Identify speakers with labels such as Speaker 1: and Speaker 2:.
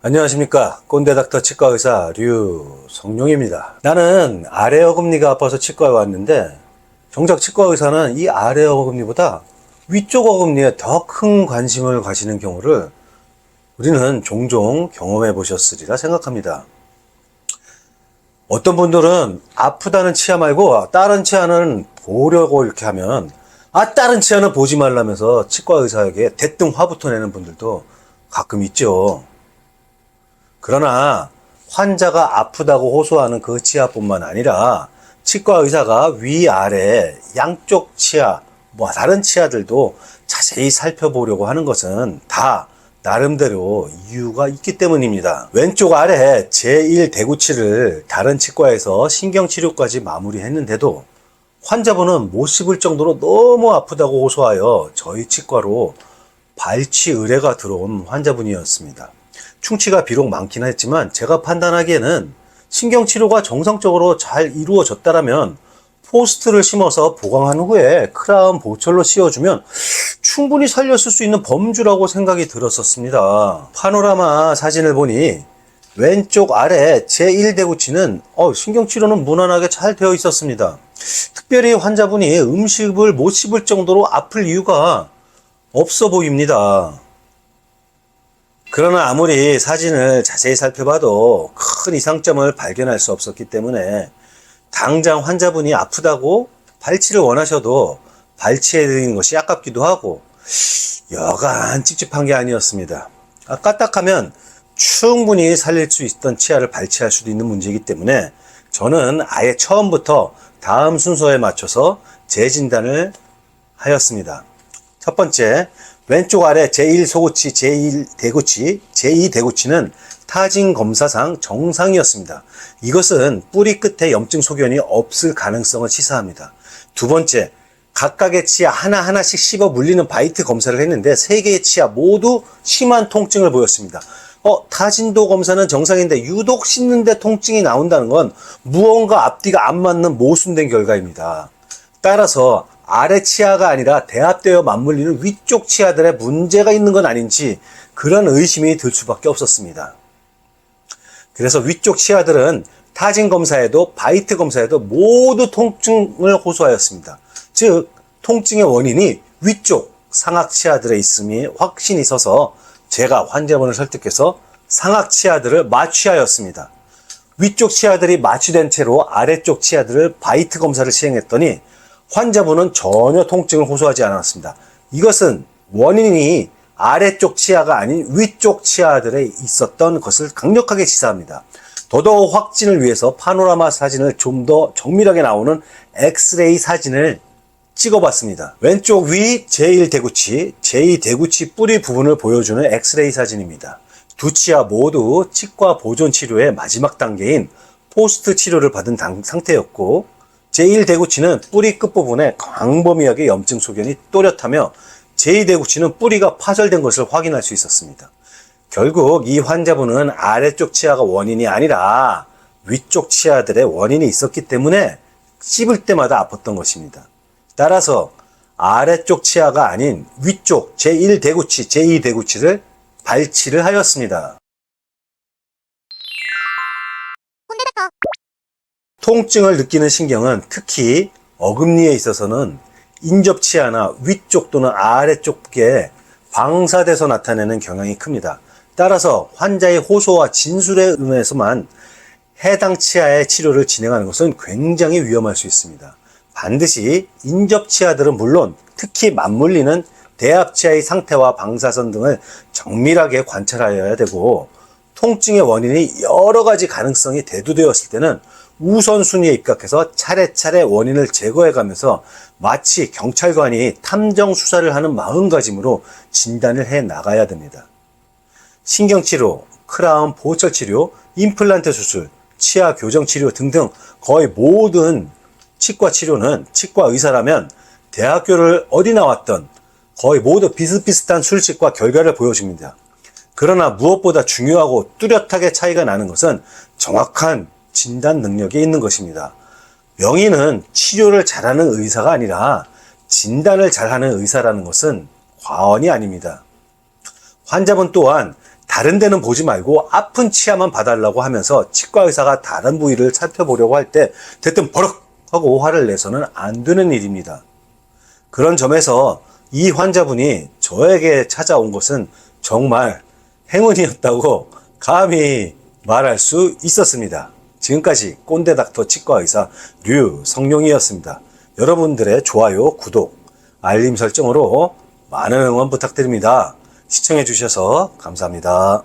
Speaker 1: 안녕하십니까. 꼰대닥터 치과의사 류성룡입니다. 나는 아래 어금니가 아파서 치과에 왔는데 정작 치과의사는 이 아래 어금니보다 위쪽 어금니에 더 큰 관심을 가지는 경우를 우리는 종종 경험해 보셨으리라 생각합니다. 어떤 분들은 아프다는 치아 말고 다른 치아는 보려고 이렇게 하면 다른 치아는 보지 말라면서 치과의사에게 대뜸 화부터 내는 분들도 가끔 있죠. 그러나 환자가 아프다고 호소하는 그 치아뿐만 아니라 치과 의사가 위아래 양쪽 치아, 다른 치아들도 자세히 살펴보려고 하는 것은 다 나름대로 이유가 있기 때문입니다. 왼쪽 아래 제1대구치를 다른 치과에서 신경치료까지 마무리했는데도 환자분은 못 씹을 정도로 너무 아프다고 호소하여 저희 치과로 발치 의뢰가 들어온 환자분이었습니다. 충치가 비록 많긴 했지만 제가 판단하기에는 신경치료가 정상적으로 잘 이루어졌다면 포스트를 심어서 보강한 후에 크라운 보철로 씌워주면 충분히 살렸을 수 있는 범주라고 생각이 들었었습니다. 파노라마 사진을 보니 왼쪽 아래 제1대구치는 신경치료는 무난하게 잘 되어 있었습니다. 특별히 환자분이 음식을 못 씹을 정도로 아플 이유가 없어 보입니다. 그러나 아무리 사진을 자세히 살펴봐도 큰 이상점을 발견할 수 없었기 때문에 당장 환자분이 아프다고 발치를 원하셔도 발치해드리는 것이 아깝기도 하고 여간 찝찝한 게 아니었습니다. 까딱하면 충분히 살릴 수 있던 치아를 발치할 수도 있는 문제이기 때문에 저는 아예 처음부터 다음 순서에 맞춰서 재진단을 하였습니다. 첫 번째, 왼쪽 아래 제1소구치, 제1대구치, 제2대구치는 타진 검사상 정상이었습니다. 이것은 뿌리 끝에 염증 소견이 없을 가능성을 시사합니다. 두 번째, 각각의 치아 하나하나씩 씹어 물리는 바이트 검사를 했는데 3개의 치아 모두 심한 통증을 보였습니다. 타진도 검사는 정상인데 유독 씹는데 통증이 나온다는 건 무언가 앞뒤가 안 맞는 모순된 결과입니다. 따라서 아래 치아가 아니라 대합되어 맞물리는 위쪽 치아들에 문제가 있는 건 아닌지 그런 의심이 들 수밖에 없었습니다. 그래서 위쪽 치아들은 타진 검사에도 바이트 검사에도 모두 통증을 호소하였습니다. 즉 통증의 원인이 위쪽 상악 치아들에 있음이 확신이 서서 제가 환자분을 설득해서 상악 치아들을 마취하였습니다. 위쪽 치아들이 마취된 채로 아래쪽 치아들을 바이트 검사를 시행했더니 환자분은 전혀 통증을 호소하지 않았습니다. 이것은 원인이 아래쪽 치아가 아닌 위쪽 치아들에 있었던 것을 강력하게 시사합니다. 더더욱 확진을 위해서 파노라마 사진을 좀 더 정밀하게 나오는 엑스레이 사진을 찍어봤습니다. 왼쪽 위 제1대구치, 제2대구치 뿌리 부분을 보여주는 엑스레이 사진입니다. 두 치아 모두 치과 보존 치료의 마지막 단계인 포스트 치료를 받은 상태였고 제1대구치는 뿌리 끝부분에 광범위하게 염증 소견이 또렷하며 제2대구치는 뿌리가 파절된 것을 확인할 수 있었습니다. 결국 이 환자분은 아래쪽 치아가 원인이 아니라 위쪽 치아들의 원인이 있었기 때문에 씹을 때마다 아팠던 것입니다. 따라서 아래쪽 치아가 아닌 위쪽 제1대구치, 제2대구치를 발치를 하였습니다. 통증을 느끼는 신경은 특히 어금니에 있어서는 인접치아나 위쪽 또는 아래쪽에 방사돼서 나타내는 경향이 큽니다. 따라서 환자의 호소와 진술에 의해서만 해당 치아의 치료를 진행하는 것은 굉장히 위험할 수 있습니다. 반드시 인접치아들은 물론 특히 맞물리는 대합치아의 상태와 방사선 등을 정밀하게 관찰하여야 되고 통증의 원인이 여러 가지 가능성이 대두되었을 때는 우선순위에 입각해서 차례차례 원인을 제거해가면서 마치 경찰관이 탐정 수사를 하는 마음가짐으로 진단을 해 나가야 됩니다. 신경치료, 크라운 보철치료, 임플란트 수술, 치아 교정치료 등등 거의 모든 치과 치료는 치과 의사라면 대학교를 어디 나왔던 거의 모두 비슷비슷한 술식과 결과를 보여줍니다. 그러나 무엇보다 중요하고 뚜렷하게 차이가 나는 것은 정확한 진단 능력에 있는 것입니다. 명의는 치료를 잘하는 의사가 아니라 진단을 잘하는 의사라는 것은 과언이 아닙니다. 환자분 또한 다른 데는 보지 말고 아픈 치아만 봐달라고 하면서 치과 의사가 다른 부위를 살펴보려고 할 때 대뜸 버럭 하고 화를 내서는 안 되는 일입니다. 그런 점에서 이 환자분이 저에게 찾아온 것은 정말 행운이었다고 감히 말할 수 있었습니다. 지금까지 꼰대닥터 치과의사 류성룡이었습니다. 여러분들의 좋아요, 구독, 알림 설정으로 많은 응원 부탁드립니다. 시청해 주셔서 감사합니다.